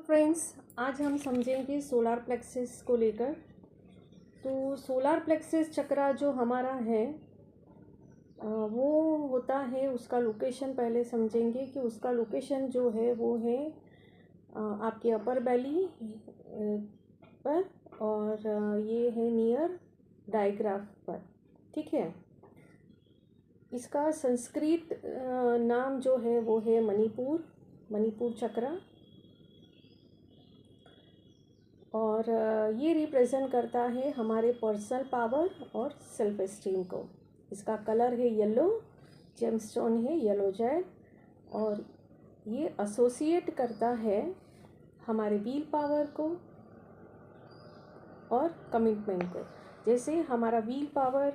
Friends, आज हम समझेंगे सोलार प्लेक्सस को लेकर। तो सोलार प्लेक्सस चक्रा जो हमारा है वो होता है, उसका लोकेशन पहले समझेंगे कि उसका लोकेशन जो है वो है आपके अपर बेली पर, और ये है नियर डायग्राफ पर। ठीक है। इसका संस्कृत नाम जो है वो है मणिपुर चक्रा, और ये रिप्रेजेंट करता है हमारे पर्सनल पावर और सेल्फ एस्टीम को। इसका कलर है येलो, जेमस्टोन है येलो जेड, और ये एसोसिएट करता है हमारे व्हील पावर को और कमिटमेंट को। जैसे हमारा व्हील पावर,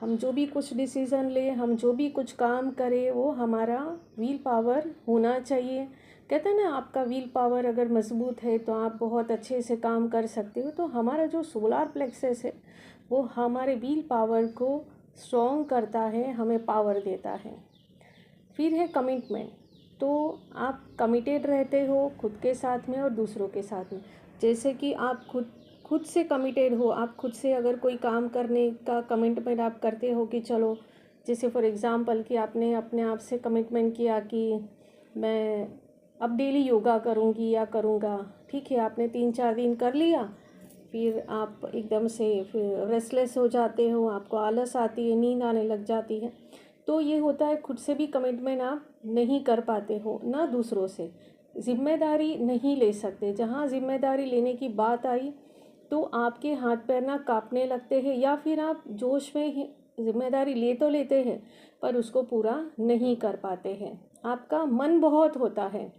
हम जो भी कुछ डिसीज़न ले, हम जो भी कुछ काम करें, वो हमारा व्हील पावर होना चाहिए। कहते हैं ना, आपका व्हील पावर अगर मजबूत है तो आप बहुत अच्छे से काम कर सकते हो। तो हमारा जो सोलार प्लेक्सस है वो हमारे व्हील पावर को स्ट्रॉन्ग करता है, हमें पावर देता है। फिर है कमिटमेंट। तो आप कमिटेड रहते हो खुद के साथ में और दूसरों के साथ में। जैसे कि आप खुद से कमिटेड हो, आप खुद से अगर कोई काम करने का कमिटमेंट आप करते हो कि चलो, जैसे फॉर एग्ज़ाम्पल कि आपने अपने आप से कमिटमेंट किया कि मैं अब डेली योगा करूँगी या करूँगा। ठीक है, आपने 3-4 दिन कर लिया, फिर आप एकदम से फिर रेस्टलेस हो जाते हो, आपको आलस आती है, नींद आने लग जाती है। तो ये होता है, खुद से भी कमिटमेंट आप नहीं कर पाते हो, ना दूसरों से जिम्मेदारी नहीं ले सकते। जहाँ जिम्मेदारी लेने की बात आई तो आपके हाथ पैर ना कांपने लगते हैं, या फिर आप जोश में ही जिम्मेदारी ले तो लेते हैं पर उसको पूरा नहीं कर पाते हैं। आपका मन बहुत होता है।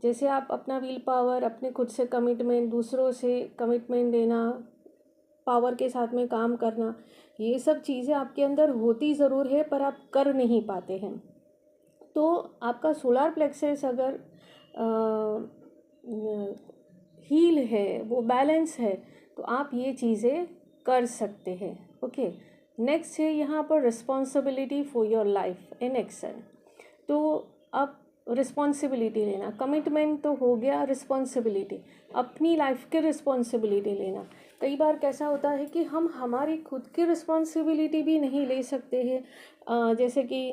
जैसे आप अपना व्हील पावर, अपने खुद से कमिटमेंट, दूसरों से कमिटमेंट देना, पावर के साथ में काम करना, ये सब चीज़ें आपके अंदर होती ज़रूर है पर आप कर नहीं पाते हैं। तो आपका सोलार प्लेक्सस अगर हील है, वो बैलेंस है, तो आप ये चीज़ें कर सकते हैं। ओके, नेक्स्ट है यहाँ पर responsibility for your life in action. तो अब रिस्पॉन्सिबिलिटी लेना, कमिटमेंट तो हो गया, रिस्पॉन्सिबिलिटी अपनी लाइफ की रिस्पॉन्सिबिलिटी लेना। कई बार कैसा होता है कि हम हमारी खुद की रिस्पॉन्सिबिलिटी भी नहीं ले सकते हैं। जैसे कि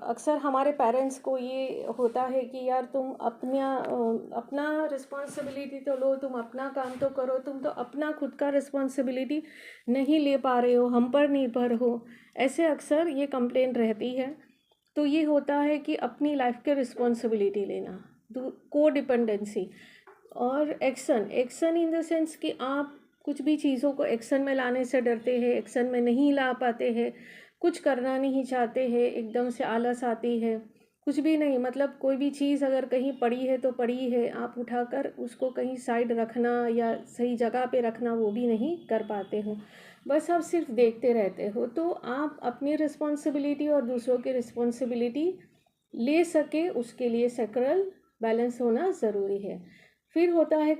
अक्सर हमारे पेरेंट्स को ये होता है कि यार तुम अपना रिस्पॉन्सिबिलिटी तो लो, तुम अपना काम तो करो, तुम तो अपना खुद का रिस्पॉन्सिबिलिटी नहीं ले पा रहे हो, हम पर निर्भर हो। ऐसे अक्सर ये कंप्लेंट रहती है। तो ये होता है कि अपनी लाइफ की रिस्पॉन्सिबिलिटी लेना, को डिपेंडेंसी और एक्शन इन द सेंस कि आप कुछ भी चीज़ों को एक्शन में लाने से डरते हैं, एक्शन में नहीं ला पाते हैं, कुछ करना नहीं चाहते हैं, एकदम से आलस आती है, कुछ भी नहीं, मतलब कोई भी चीज़ अगर कहीं पड़ी है तो पड़ी है, आप उठाकर उसको कहीं साइड रखना या सही जगह पे रखना वो भी नहीं कर पाते हो, बस आप सिर्फ देखते रहते हो। तो आप अपनी रिस्पॉन्सिबिलिटी और दूसरों की रिस्पॉन्सिबिलिटी ले सके, उसके लिए सैक्रल बैलेंस होना ज़रूरी है। फिर होता है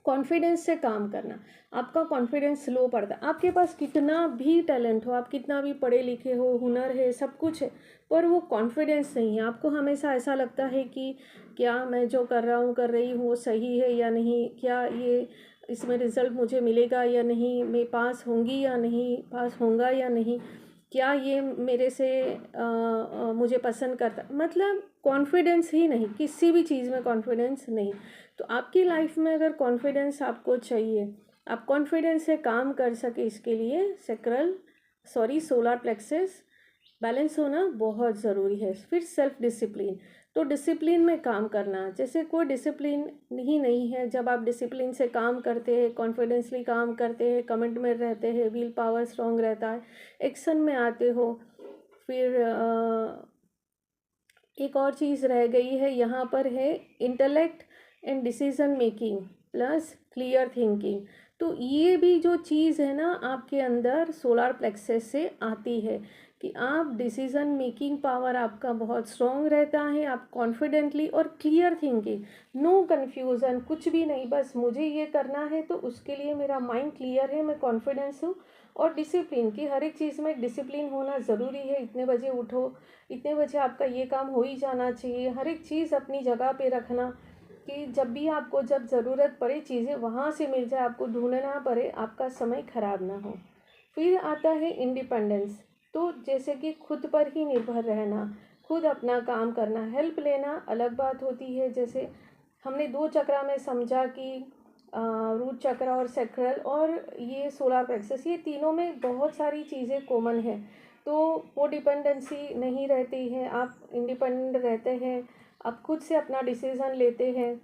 कॉन्फिडेंस से काम करना। आपका कॉन्फिडेंस लो पड़ता है, आपके पास कितना भी टैलेंट हो, आप कितना भी पढ़े लिखे हो, हुनर है, सब कुछ है, पर वो कॉन्फिडेंस नहीं है। आपको हमेशा ऐसा लगता है कि क्या मैं जो कर रहा हूँ कर रही हूँ वो सही है या नहीं, क्या ये इसमें रिज़ल्ट मुझे मिलेगा या नहीं, मैं पास होंगी या नहीं, पास होऊंगा या नहीं, क्या ये मेरे से मुझे पसंद करता, मतलब कॉन्फिडेंस ही नहीं, किसी भी चीज़ में कॉन्फिडेंस नहीं। तो आपकी लाइफ में अगर कॉन्फिडेंस आपको चाहिए, आप कॉन्फिडेंस से काम कर सके, इसके लिए सोलार प्लेक्सस बैलेंस होना बहुत ज़रूरी है। फिर सेल्फ डिसिप्लिन, तो डिसिप्लिन में काम करना। जैसे कोई डिसिप्लिन ही नहीं है, जब आप डिसिप्लिन से काम करते हैं, कॉन्फिडेंसली काम करते हैं, कमिटमेंट रहते हैं, व्हील पावर स्ट्रॉन्ग रहता है, एक्शन में आते हो। फिर एक और चीज़ रह गई है यहाँ पर, है intellect and decision making plus clear thinking. तो ये भी जो चीज़ है ना, आपके अंदर सोलार प्लेक्सस से आती है कि आप डिसीज़न मेकिंग पावर आपका बहुत स्ट्रॉन्ग रहता है, आप कॉन्फिडेंटली और क्लियर थिंकिंग, नो कन्फ्यूज़न, कुछ भी नहीं, बस मुझे ये करना है तो उसके लिए मेरा माइंड क्लियर है, मैं कॉन्फिडेंस हूँ और डिसिप्लिन कि हर एक चीज़ में एक डिसिप्लिन होना ज़रूरी है। इतने बजे उठो, इतने बजे आपका ये काम हो ही जाना चाहिए। हर एक चीज़ अपनी जगह पे रखना कि जब भी आपको जब ज़रूरत पड़े चीज़ें वहाँ से मिल जाए, आपको ढूंढना पड़े, आपका समय ख़राब ना हो। फिर आता है इंडिपेंडेंस। तो जैसे कि खुद पर ही निर्भर रहना, खुद अपना काम करना। हेल्प लेना अलग बात होती है। जैसे हमने 2 चक्रा में समझा कि रूट चक्र और सैक्रल और ये सोलर प्लेक्सस, ये तीनों में बहुत सारी चीज़ें कॉमन है। तो वो डिपेंडेंसी नहीं रहती है, आप इंडिपेंडेंट रहते हैं, आप खुद से अपना डिसीज़न लेते हैं।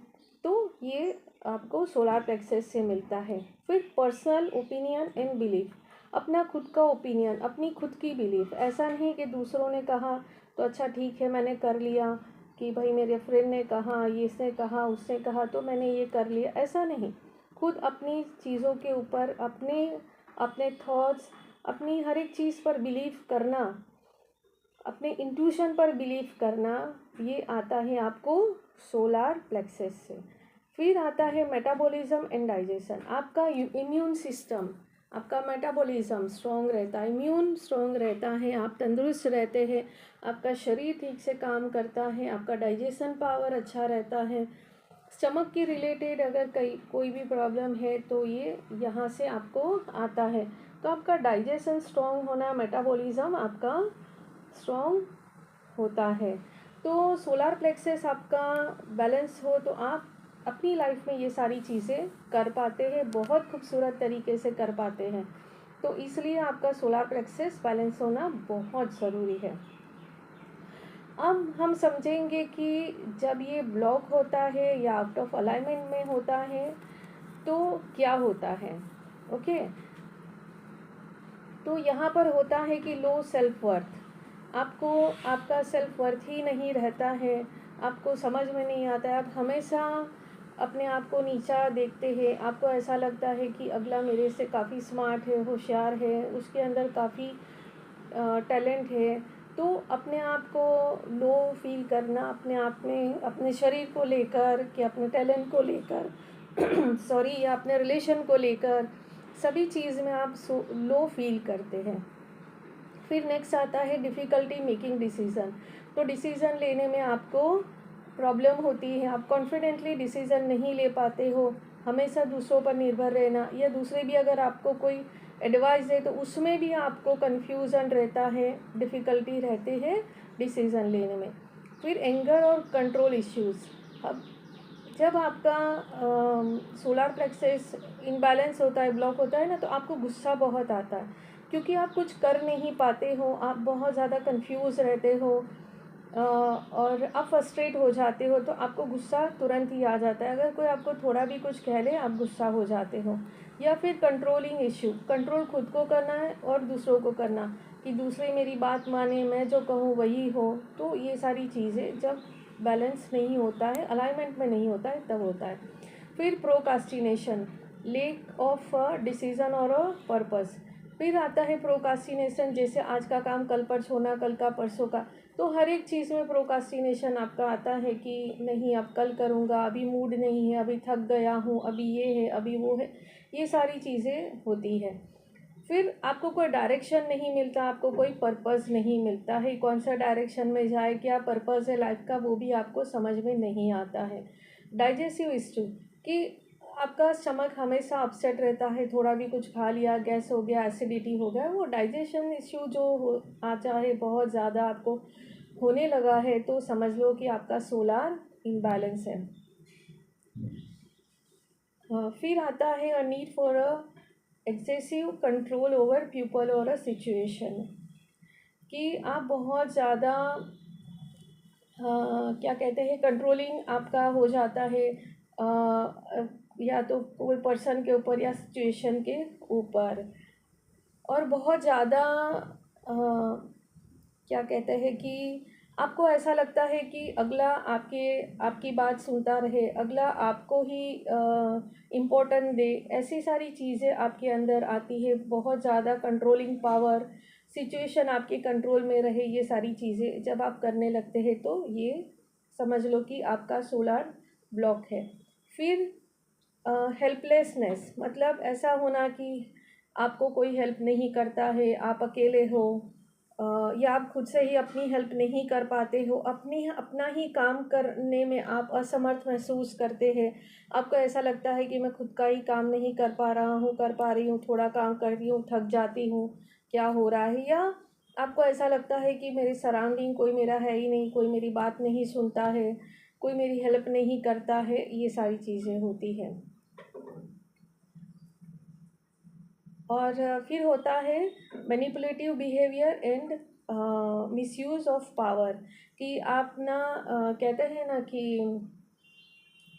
तो ये आपको सोलर प्लेक्सस से मिलता है। फिर पर्सनल ओपिनियन एंड बिलीफ, अपना खुद का ओपिनियन, अपनी खुद की बिलीफ। ऐसा नहीं कि दूसरों ने कहा तो अच्छा ठीक है मैंने कर लिया, कि भाई मेरे फ्रेंड ने कहा, ये इसने कहा, उसने कहा तो मैंने ये कर लिया, ऐसा नहीं। खुद अपनी चीज़ों के ऊपर अपने अपने थॉट्स, अपनी हर एक चीज़ पर बिलीव करना, अपने इंट्यूशन पर बिलीव करना, ये आता है आपको सोलर प्लेक्सस से। फिर आता है मेटाबॉलिज्म एंड डाइजेशन। आपका इम्यून सिस्टम, आपका मेटाबॉलिज्म स्ट्रॉन्ग रहता है, इम्यून स्ट्रॉन्ग रहता है, आप तंदुरुस्त रहते हैं, आपका शरीर ठीक से काम करता है, आपका डाइजेशन पावर अच्छा रहता है। स्टमक के रिलेटेड अगर कोई भी प्रॉब्लम है तो ये यहाँ से आपको आता है। तो आपका डाइजेशन स्ट्रॉन्ग होना, मेटाबॉलिज्म आपका स्ट्रॉन्ग होता है। तो सोलर प्लेक्सस आपका बैलेंस हो तो आप अपनी लाइफ में ये सारी चीज़ें कर पाते हैं, बहुत खूबसूरत तरीके से कर पाते हैं। तो इसलिए आपका सोलर प्लेक्सस बैलेंस होना बहुत ज़रूरी है। अब हम समझेंगे कि जब ये ब्लॉक होता है या आउट ऑफ अलाइनमेंट में होता है तो क्या होता है। ओके, तो यहाँ पर होता है कि लो सेल्फ वर्थ, आपको आपका सेल्फ वर्थ ही नहीं रहता है, आपको समझ में नहीं आता है, आप हमेशा अपने आप को नीचा देखते हैं। आपको ऐसा लगता है कि अगला मेरे से काफ़ी स्मार्ट है, होशियार है, उसके अंदर काफ़ी टैलेंट है। तो अपने आप को लो फील करना, अपने आप में, अपने शरीर को लेकर कि अपने टैलेंट को लेकर सॉरी, या अपने रिलेशन को लेकर, सभी चीज़ में आप लो फील करते हैं। फिर नेक्स्ट आता है डिफ़िकल्टी मेकिंग डिसीज़न। तो डिसीज़न लेने में आपको प्रॉब्लम होती है, आप कॉन्फिडेंटली डिसीज़न नहीं ले पाते हो, हमेशा दूसरों पर निर्भर रहना, या दूसरे भी अगर आपको कोई एडवाइस दे तो उसमें भी आपको कन्फ्यूज़न रहता है, डिफ़िकल्टी रहते हैं डिसीज़न लेने में। फिर एंगर और कंट्रोल इश्यूज़। अब जब आपका सोलर प्लेक्सस इम्बैलेंस होता है, ब्लॉक होता है ना, तो आपको गुस्सा बहुत आता है क्योंकि आप कुछ कर नहीं पाते हो, आप बहुत ज़्यादा कंफ्यूज रहते हो और आप फ्रस्ट्रेट हो जाते हो, तो आपको गुस्सा तुरंत ही आ जाता है। अगर कोई आपको थोड़ा भी कुछ कह ले आप गुस्सा हो जाते हो। या फिर कंट्रोलिंग इशू, कंट्रोल खुद को करना है और दूसरों को करना, कि दूसरे मेरी बात माने, मैं जो कहूँ वही हो। तो ये सारी चीज़ें जब बैलेंस नहीं होता है, अलाइनमेंट में नहीं होता है, तब होता है। फिर प्रोकास्टिनेशन, लेक ऑफ डिसीज़न और अ पर्पस। फिर आता है प्रोकास्टिनेशन, जैसे आज का काम कल पर छोड़ना, कल का परसों का। तो हर एक चीज़ में प्रोकास्टिनेशन आपका आता है कि नहीं अब कल करूँगा, अभी मूड नहीं है, अभी थक गया हूँ, अभी ये है, अभी वो है, ये सारी चीज़ें होती है। फिर आपको कोई डायरेक्शन नहीं मिलता, आपको कोई पर्पस नहीं मिलता है, कौन सा डायरेक्शन में जाए, क्या पर्पस है लाइफ का, वो भी आपको समझ में नहीं आता है। डाइजेस्टिव इश्यू, कि आपका स्टमक हमेशा अपसेट रहता है, थोड़ा भी कुछ खा लिया गैस हो गया, एसिडिटी हो गया, वो डाइजेशन इश्यू जो हो आता है बहुत ज़्यादा आपको होने लगा है, तो समझ लो कि आपका सोलर इम्बैलेंस है। फिर आता है a need for a excessive control over people और अ सिचुएशन, कि आप बहुत ज़्यादा क्या कहते हैं, कंट्रोलिंग आपका हो जाता है, या तो कोई पर्सन के ऊपर या सिचुएशन के ऊपर, और बहुत ज़्यादा क्या कहते हैं कि आपको ऐसा लगता है कि अगला आपकी बात सुनता रहे, अगला आपको ही इम्पोर्टेंट दे, ऐसी सारी चीज़ें आपके अंदर आती है। बहुत ज़्यादा कंट्रोलिंग पावर, सिचुएशन आपके कंट्रोल में रहे, ये सारी चीज़ें जब आप करने लगते हैं तो ये समझ लो कि आपका सोलर ब्लॉक है। फिर हेल्पलेसनेस, मतलब ऐसा होना कि आपको कोई हेल्प नहीं करता है, आप अकेले हो, या आप खुद से ही अपनी हेल्प नहीं कर पाते हो, अपना ही काम करने में आप असमर्थ महसूस करते हैं, आपको ऐसा लगता है कि मैं खुद का ही काम नहीं कर पा रहा हूँ, कर पा रही हूँ, थोड़ा काम कर रही हूँ, थक जाती हूँ, क्या हो रहा है, या आपको ऐसा लगता है कि मेरे सराउंडिंग कोई मेरा है ही नहीं, कोई मेरी बात नहीं सुनता है, कोई मेरी हेल्प नहीं करता है, ये सारी चीज़ें होती हैं। और फिर होता है manipulative behaviour and misuse of power, कि आप ना कहते हैं ना कि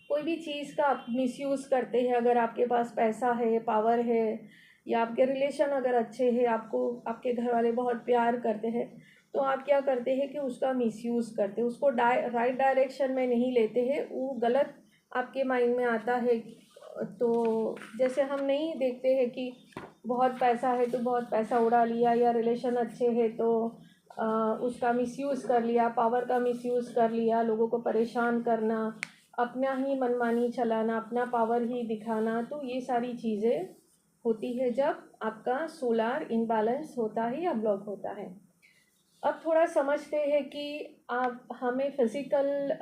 कोई भी चीज़ का आप मिसयूज़ करते हैं। अगर आपके पास पैसा है, पावर है, या आपके रिलेशन अगर अच्छे हैं, आपको आपके घर वाले बहुत प्यार करते हैं, तो आप क्या करते हैं कि उसका मिसयूज़ करते हैं, उसको राइट डायरेक्शन में नहीं लेते हैं, वो गलत आपके माइंड में आता है। तो जैसे हम नहीं देखते हैं कि बहुत पैसा है तो बहुत पैसा उड़ा लिया, या रिलेशन अच्छे हैं तो उसका मिसयूज़ कर लिया, पावर का मिसयूज़ कर लिया, लोगों को परेशान करना, अपना ही मनमानी चलाना, अपना पावर ही दिखाना, तो ये सारी चीज़ें होती है जब आपका सोलार इम्बैलेंस होता है या ब्लॉक होता है। अब थोड़ा समझते हैं कि आप हमें फिज़िकल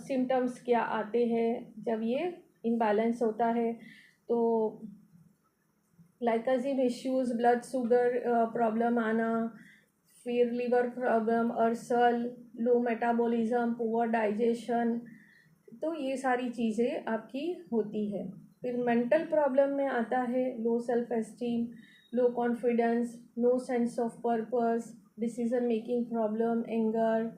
सिम्टम्स क्या आते हैं जब ये इम्बैलेंस होता है। तो लाइकाजिम इश्यूज़, ब्लड शुगर प्रॉब्लम आना, फिर लिवर प्रॉब्लम, अल्सर, लो मेटाबॉलिज्म, पुअर डाइजेशन, तो ये सारी चीज़ें आपकी होती है। फिर मेंटल प्रॉब्लम में आता है low self esteem, low confidence, no sense of purpose, decision making problem, anger,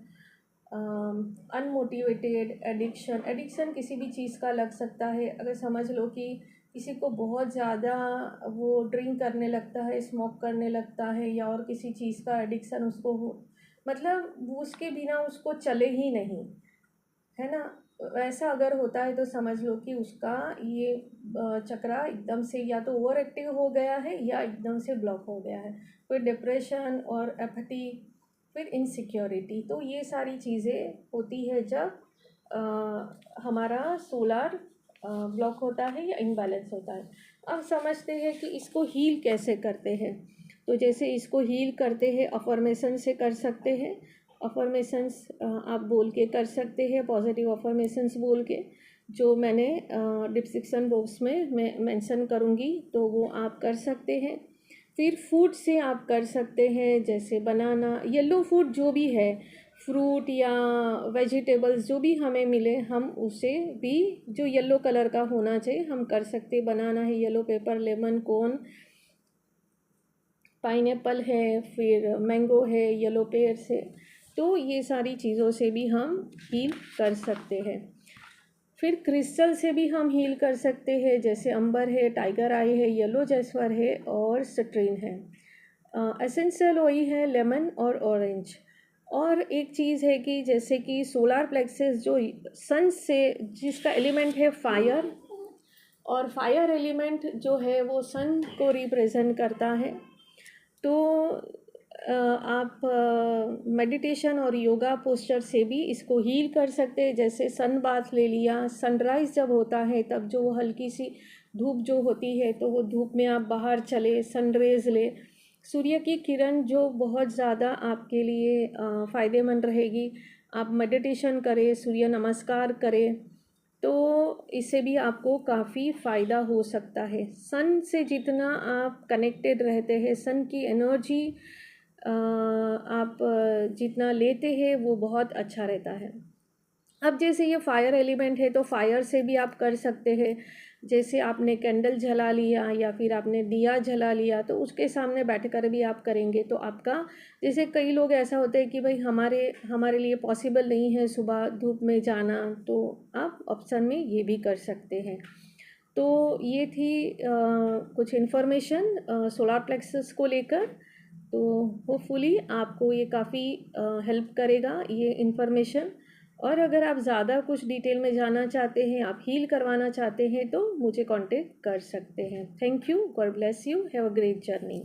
unmotivated, addiction किसी भी चीज़ का लग सकता है। अगर समझ लो कि किसी को बहुत ज़्यादा वो ड्रिंक करने लगता है, स्मोक करने लगता है, या और किसी चीज़ का एडिक्शन उसको हो, मतलब वो उसके बिना उसको चले ही नहीं, है ना। वैसा अगर होता है तो समझ लो कि उसका ये चक्रा एकदम से या तो ओवर एक्टिव हो गया है या एकदम से ब्लॉक हो गया है। फिर डिप्रेशन और एपैथी, फिर इनसिक्योरिटी, तो ये सारी चीज़ें होती है जब हमारा सोलार ब्लॉक होता है या इम्बैलेंस होता है। अब समझते हैं कि इसको हील कैसे करते हैं। तो जैसे इसको हील करते हैं, अफर्मेशन से कर सकते हैं। अफर्मेशंस आप बोल के कर सकते हैं, पॉजिटिव अफर्मेशंस बोल के, जो मैंने डिस्क्रिप्शन बॉक्स में मैं मेंशन करूँगी, तो वो आप कर सकते हैं। फिर फूड से आप कर सकते हैं, जैसे बनाना, येलो फूड जो भी है, फ्रूट या वेजिटेबल्स जो भी हमें मिले, हम उसे भी जो येलो कलर का होना चाहिए हम कर सकते। बनाना है, येलो पेपर, लेमन, कोन, पाइनएप्पल है, फिर मैंगो है, येलो पेयर से, तो ये सारी चीज़ों से भी हम हील कर सकते हैं। फिर क्रिस्टल से भी हम हील कर सकते हैं, जैसे अंबर है, टाइगर आई है, येलो जैस्पर है और सिट्रीन है। एसेंशियल ऑयल है लेमन और ऑरेंज। और एक चीज़ है कि जैसे कि सोलार प्लेक्सेस जो सन से, जिसका एलिमेंट है फायर, और फायर एलिमेंट जो है वो सन को रिप्रेजेंट करता है। तो आप मेडिटेशन और योगा पोस्चर से भी इसको हील कर सकते हैं। जैसे सन बाथ ले लिया, सनराइज़ जब होता है तब जो वो हल्की सी धूप जो होती है, तो वो धूप में आप बाहर चले, सनरेज़ ले, सूर्य की किरण जो बहुत ज़्यादा आपके लिए फ़ायदेमंद रहेगी। आप मेडिटेशन करें, सूर्य नमस्कार करें, तो इससे भी आपको काफ़ी फ़ायदा हो सकता है। सन से जितना आप कनेक्टेड रहते हैं, सन की एनर्जी आप जितना लेते हैं वो बहुत अच्छा रहता है। अब जैसे ये फायर एलिमेंट है तो फायर से भी आप कर सकते हैं। जैसे आपने कैंडल जला लिया या फिर आपने दिया जला लिया, तो उसके सामने बैठकर भी आप करेंगे तो आपका, जैसे कई लोग ऐसा होते हैं कि भाई हमारे लिए पॉसिबल नहीं है सुबह धूप में जाना, तो आप ऑप्शन में ये भी कर सकते हैं। तो ये थी कुछ इन्फॉर्मेशन सोलार प्लेक्सस को लेकर। तो होपफुली आपको ये काफ़ी हेल्प करेगा ये इन्फॉर्मेशन। और अगर आप ज़्यादा कुछ डिटेल में जानना चाहते हैं, आप हील करवाना चाहते हैं, तो मुझे कांटेक्ट कर सकते हैं। Thank you, God bless you, have a great journey.